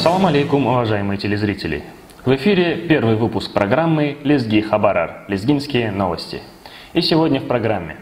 Салам алейкум, уважаемые телезрители! В эфире первый выпуск программы «Лезги Хабарар» – «Лезгинские новости». И сегодня в программе.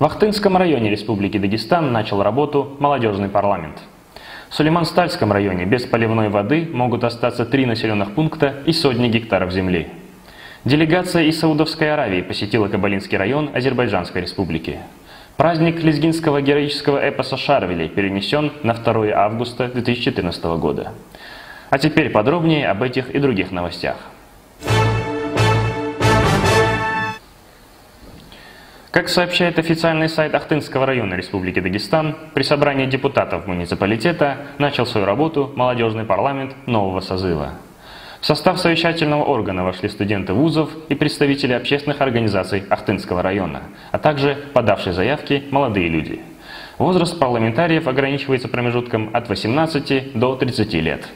В Ахтынском районе Республики Дагестан начал работу молодежный парламент. В Сулейман-Стальском районе без поливной воды могут остаться 3 населенных пункта и сотни гектаров земли. Делегация из Саудовской Аравии посетила Кабалинский район Азербайджанской Республики. Праздник лезгинского героического эпоса «Шарвели» перенесен на 2 августа 2014 года. А теперь подробнее об этих и других новостях. Как сообщает официальный сайт Ахтынского района Республики Дагестан, при собрании депутатов муниципалитета начал свою работу молодежный парламент нового созыва. В состав совещательного органа вошли студенты вузов и представители общественных организаций Ахтынского района, а также подавшие заявки молодые люди. Возраст парламентариев ограничивается промежутком от 18 до 30 лет.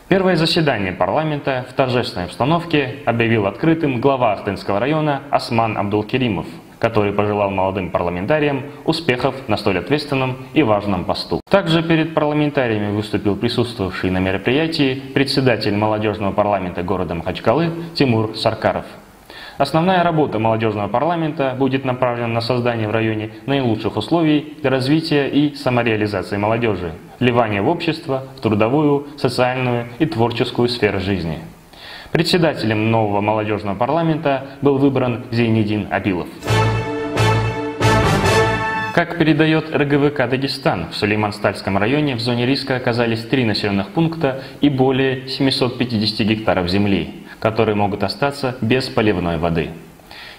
Первое заседание парламента в торжественной обстановке объявил открытым глава Ахтынского района Осман Абдулкеримов, который пожелал молодым парламентариям успехов на столь ответственном и важном посту. Также перед парламентариями выступил присутствовавший на мероприятии председатель молодежного парламента города Махачкалы Тимур Саркаров. Основная работа молодежного парламента будет направлена на создание в районе наилучших условий для развития и самореализации молодежи, вливания в общество, в трудовую, социальную и творческую сферы жизни. Председателем нового молодежного парламента был выбран Зейнедин Абилов. Как передает РГВК «Дагестан», в Сулейман-Стальском районе в зоне риска оказались 3 населенных пункта и более 750 гектаров земли, которые могут остаться без поливной воды.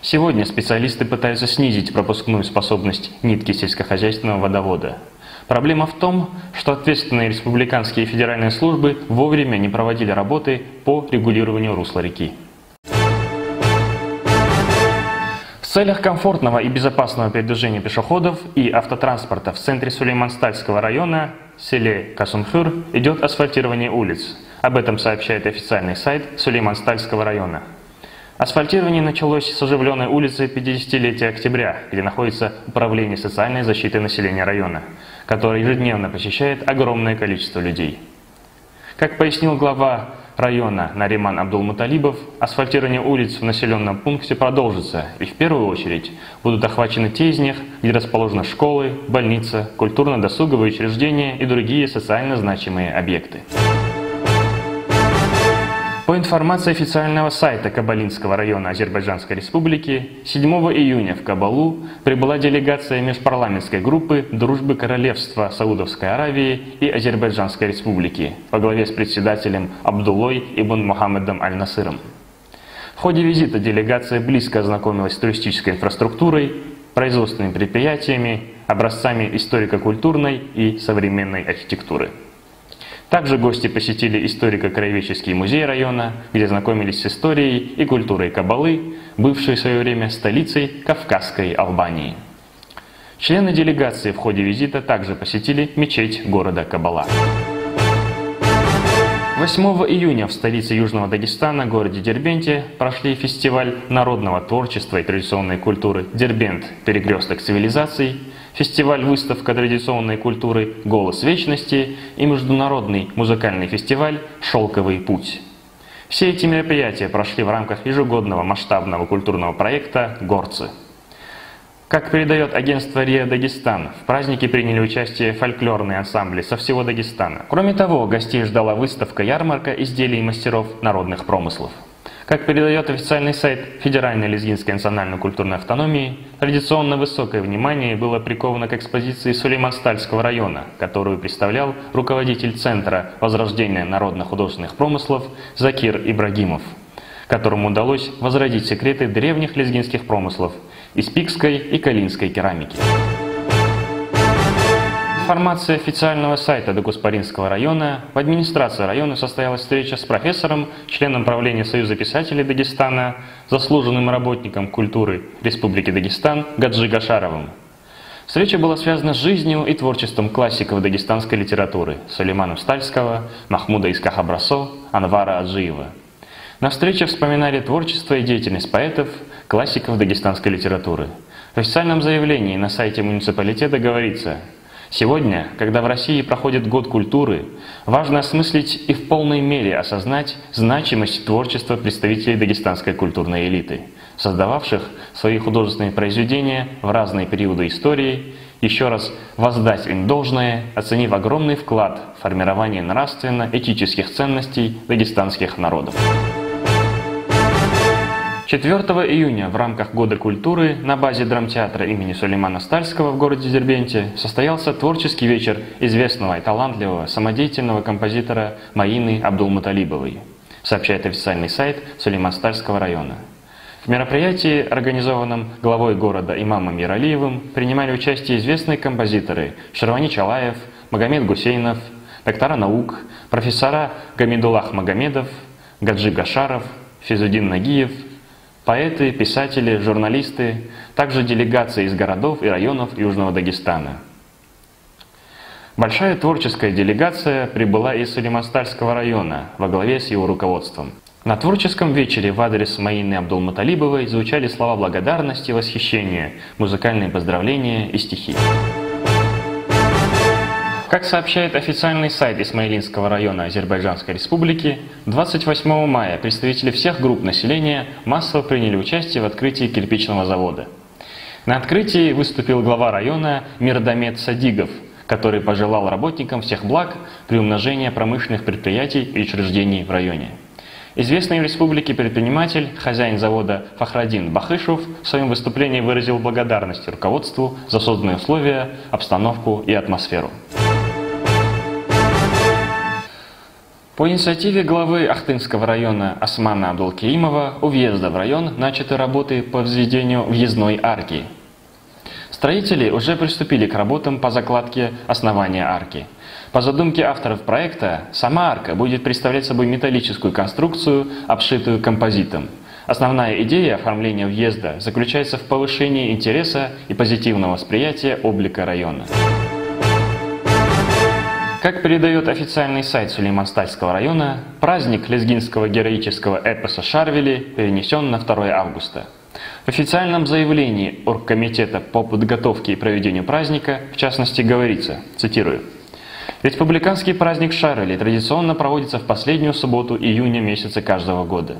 Сегодня специалисты пытаются снизить пропускную способность нитки сельскохозяйственного водовода. Проблема в том, что ответственные республиканские и федеральные службы вовремя не проводили работы по регулированию русла реки. В целях комфортного и безопасного передвижения пешеходов и автотранспорта в центре Сулейман-Стальского района, в селе Касумхюр, идет асфальтирование улиц. Об этом сообщает официальный сайт Сулейман-Стальского района. Асфальтирование началось с оживленной улицы 50-летия октября, где находится Управление социальной защиты населения района, которое ежедневно посещает огромное количество людей. Как пояснил глава района Нариман Абдулмуталибов, асфальтирование улиц в населенном пункте продолжится, и в первую очередь будут охвачены те из них, где расположены школы, больница, культурно-досуговые учреждения и другие социально значимые объекты. По информации официального сайта Кабалинского района Азербайджанской Республики, 7 июня в Кабалу прибыла делегация межпарламентской группы дружбы Королевства Саудовской Аравии и Азербайджанской Республики во главе с председателем Абдуллой ибн Мухаммедом Аль-Насыром. В ходе визита делегация близко ознакомилась с туристической инфраструктурой, производственными предприятиями, образцами историко-культурной и современной архитектуры. Также гости посетили историко-краеведческий музей района, где знакомились с историей и культурой Кабалы, бывшей в свое время столицей Кавказской Албании. Члены делегации в ходе визита также посетили мечеть города Кабала. 8 июня в столице Южного Дагестана, городе Дербенте, прошли фестиваль народного творчества и традиционной культуры «Дербент. Перекресток цивилизаций», фестиваль-выставка традиционной культуры «Голос вечности» и международный музыкальный фестиваль «Шелковый путь». Все эти мероприятия прошли в рамках ежегодного масштабного культурного проекта «Горцы». Как передает агентство РИА Дагестан, в празднике приняли участие фольклорные ансамбли со всего Дагестана. Кроме того, гостей ждала выставка-ярмарка изделий мастеров народных промыслов. Как передает официальный сайт Федеральной лезгинской национальной культурной автономии, традиционно высокое внимание было приковано к экспозиции Сулейман-Стальского района, которую представлял руководитель Центра возрождения народно-художественных промыслов Закир Ибрагимов, которому удалось возродить секреты древних лезгинских промыслов из пикской и калинской керамики. Информация официального сайта Дагуспаринского района. В администрации района состоялась встреча с профессором, членом правления Союза писателей Дагестана, заслуженным работником культуры Республики Дагестан Гаджи Гашаровым. Встреча была связана с жизнью и творчеством классиков дагестанской литературы Сулеймана Стальского, Махмуда Искаха Брасо, Анвара Аджиева. На встрече вспоминали творчество и деятельность поэтов, классиков дагестанской литературы. В официальном заявлении на сайте муниципалитета говорится: Сегодня, когда в России проходит год культуры, важно осмыслить и в полной мере осознать значимость творчества представителей дагестанской культурной элиты, создававших свои художественные произведения в разные периоды истории, еще раз воздать им должное, оценив огромный вклад в формирование нравственно-этических ценностей дагестанских народов. 4 июня в рамках Года культуры на базе драмтеатра имени Сулеймана Стальского в городе Дербенте состоялся творческий вечер известного и талантливого самодеятельного композитора Маины Абдулмуталибовой, сообщает официальный сайт Сулейман-Стальского района. В мероприятии, организованном главой города имамом Яралиевым, принимали участие известные композиторы Шервани Чалаев, Магомед Гусейнов, доктора наук, профессора Гамидуллах Магомедов, Гаджи Гашаров, Физудин Нагиев, поэты, писатели, журналисты, также делегации из городов и районов Южного Дагестана. Большая творческая делегация прибыла из Сулейман-Стальского района во главе с его руководством. На творческом вечере в адрес Маины Абдулмуталибовой звучали слова благодарности и восхищения, музыкальные поздравления и стихи. Как сообщает официальный сайт Исмаилинского района Азербайджанской Республики, 28 мая представители всех групп населения массово приняли участие в открытии кирпичного завода. На открытии выступил глава района Мирдамет Садигов, который пожелал работникам всех благ при умножении промышленных предприятий и учреждений в районе. Известный в республике предприниматель, хозяин завода Фахрадин Бахышев в своем выступлении выразил благодарность руководству за созданные условия, обстановку и атмосферу. По инициативе главы Ахтынского района Османа Абдулкеимова у въезда в район начаты работы по возведению въездной арки. Строители уже приступили к работам по закладке основания арки. По задумке авторов проекта, сама арка будет представлять собой металлическую конструкцию, обшитую композитом. Основная идея оформления въезда заключается в повышении интереса и позитивного восприятия облика района. Как передает официальный сайт Сулейман-Стальского района, праздник лезгинского героического эпоса «Шарвели» перенесен на 2 августа. В официальном заявлении Оргкомитета по подготовке и проведению праздника, в частности, говорится, цитирую: «Республиканский праздник Шарвели традиционно проводится в последнюю субботу июня месяца каждого года.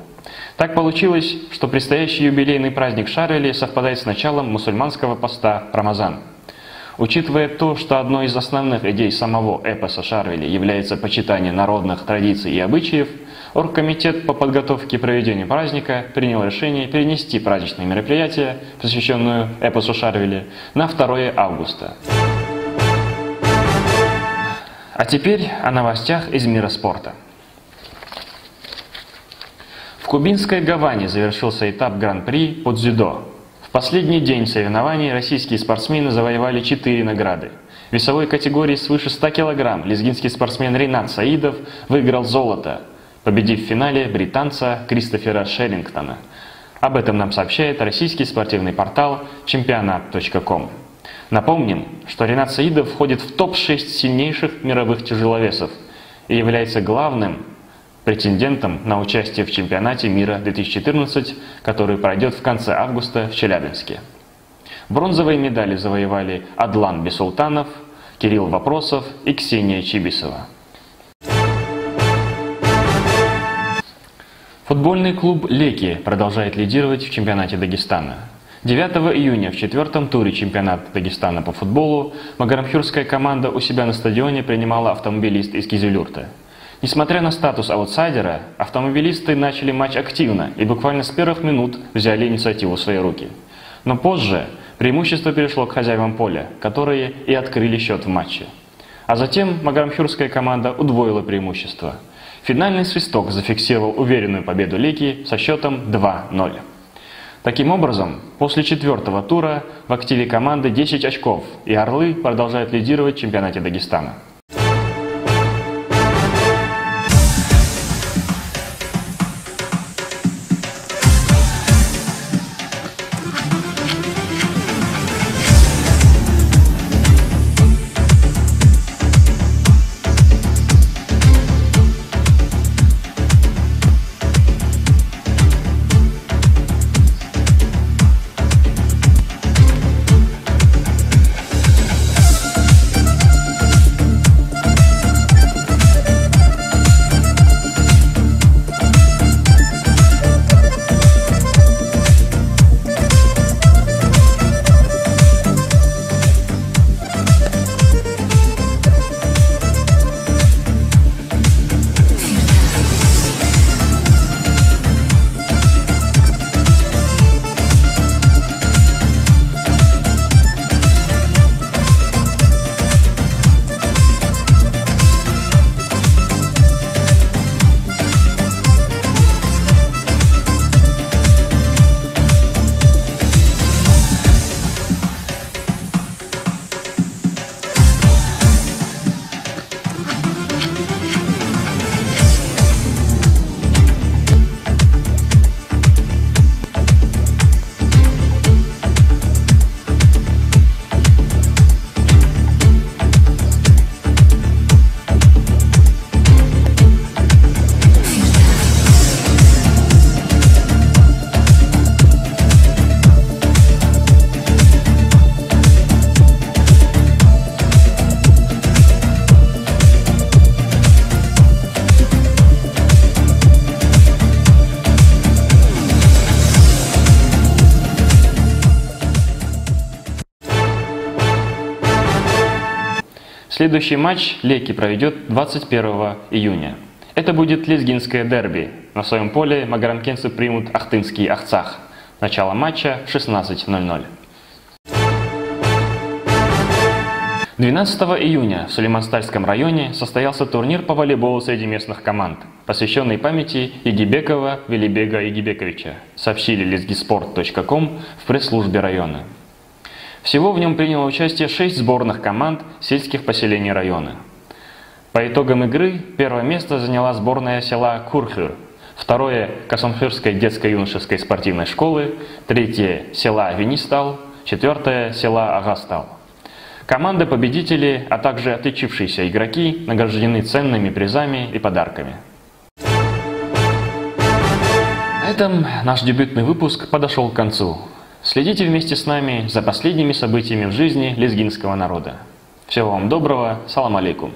Так получилось, что предстоящий юбилейный праздник Шарвели совпадает с началом мусульманского поста Рамазан. Учитывая то, что одной из основных идей самого эпоса Шарвели является почитание народных традиций и обычаев, Оргкомитет по подготовке и проведению праздника принял решение перенести праздничное мероприятие, посвященное эпосу Шарвели, на 2 августа. А теперь о новостях из мира спорта. В кубинской Гаване завершился этап Гран-при по дзюдо. В последний день соревнований российские спортсмены завоевали 4 награды. В весовой категории свыше 100 кг лезгинский спортсмен Ринат Саидов выиграл золото, победив в финале британца Кристофера Шерингтона. Об этом нам сообщает российский спортивный портал championat.com. Напомним, что Ринат Саидов входит в топ-6 сильнейших мировых тяжеловесов и является главным претендентом на участие в чемпионате мира 2014, который пройдет в конце августа в Челябинске. Бронзовые медали завоевали Адлан Бесултанов, Кирилл Вопросов и Ксения Чибисова. Футбольный клуб «Леки» продолжает лидировать в чемпионате Дагестана. 9 июня в 4-м туре чемпионата Дагестана по футболу магарамхюрская команда у себя на стадионе принимала автомобилист из Кизилюрта. Несмотря на статус аутсайдера, автомобилисты начали матч активно и буквально с первых минут взяли инициативу в свои руки. Но позже преимущество перешло к хозяевам поля, которые и открыли счет в матче. А затем магарамхюрская команда удвоила преимущество. Финальный свисток зафиксировал уверенную победу Леки со счетом 2-0. Таким образом, после 4-го тура в активе команды 10 очков, и «Орлы» продолжают лидировать в чемпионате Дагестана. Следующий матч Леки проведет 21 июня. Это будет лезгинское дерби. На своем поле магарамкенцы примут ахтынский Ахцах. Начало матча в 16:00. 12 июня в Сулейманстальском районе состоялся турнир по волейболу среди местных команд, посвященный памяти Егибекова Велибега Егибековича, сообщили lezgisport.com в пресс-службе района. Всего в нем приняло участие 6 сборных команд сельских поселений района. По итогам игры первое место заняла сборная села Курхыр, второе – Касанхырской детско-юношеской спортивной школы, третье – села Винистал, четвертое – села Агастал. Команды-победители, а также отличившиеся игроки награждены ценными призами и подарками. На этом наш дебютный выпуск подошел к концу. Следите вместе с нами за последними событиями в жизни лезгинского народа. Всего вам доброго, салам алейкум.